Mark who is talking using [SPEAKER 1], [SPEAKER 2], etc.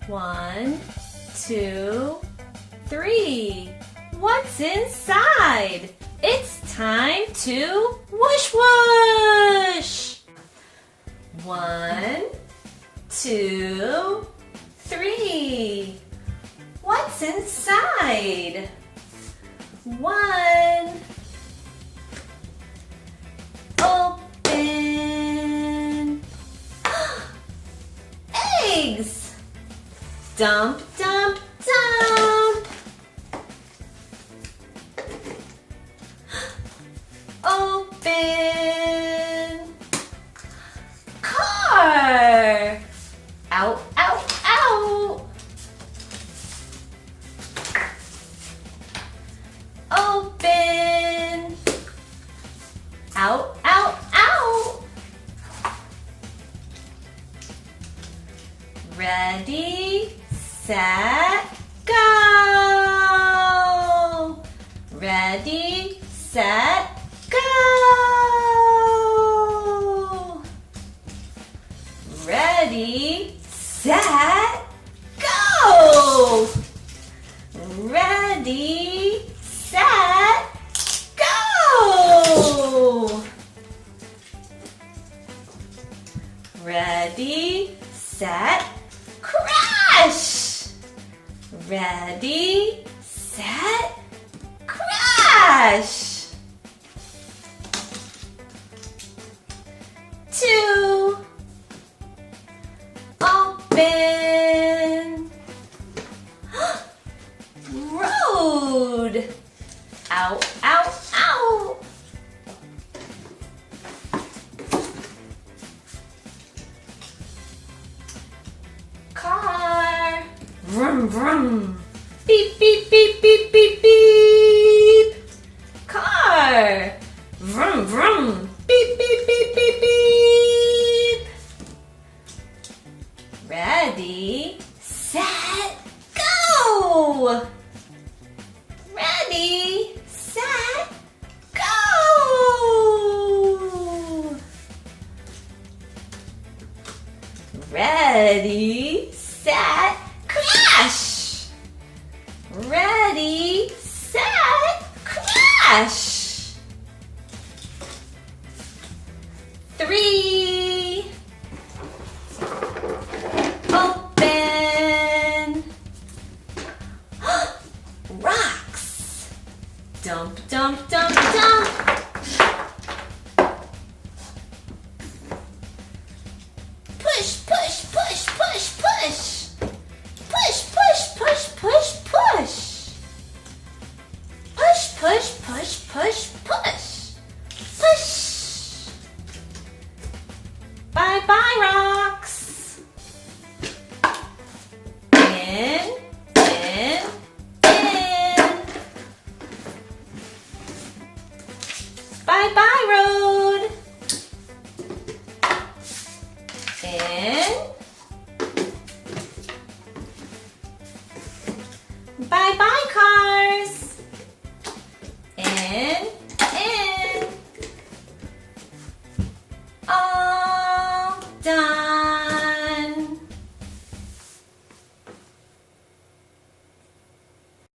[SPEAKER 1] 1, 2, 3. What's inside? It's time to whoosh whoosh. 1, 2, 3. What's inside? 1. Open. Eggs. Dump, dump, dump. Open. Car. Out, out, out. Open. Out, out, out. Ready, set, go. Ready, set, go. Ready, set, go. Ready, set, go. Ready, set, crash. Ready, set, crash. 2. Open. Road. Out, out, out. Car. Vroom, vroom. Beep, beep, beep, beep, beep, beep. Car. Vroom, vroom. Beep, beep, beep, beep, beep. Ready, set, go. Ready, set, go. Ready, set, crash. Ready, set, crash. 3. Open. Rocks. Dump, dump, dump, dump. Push, push, push, push, push. Push, push, push, push, push. Push, push, push, push, push. Push. Bye-bye, rocks. In, in, in. Bye-bye, road. In. Bye-bye, cars. In.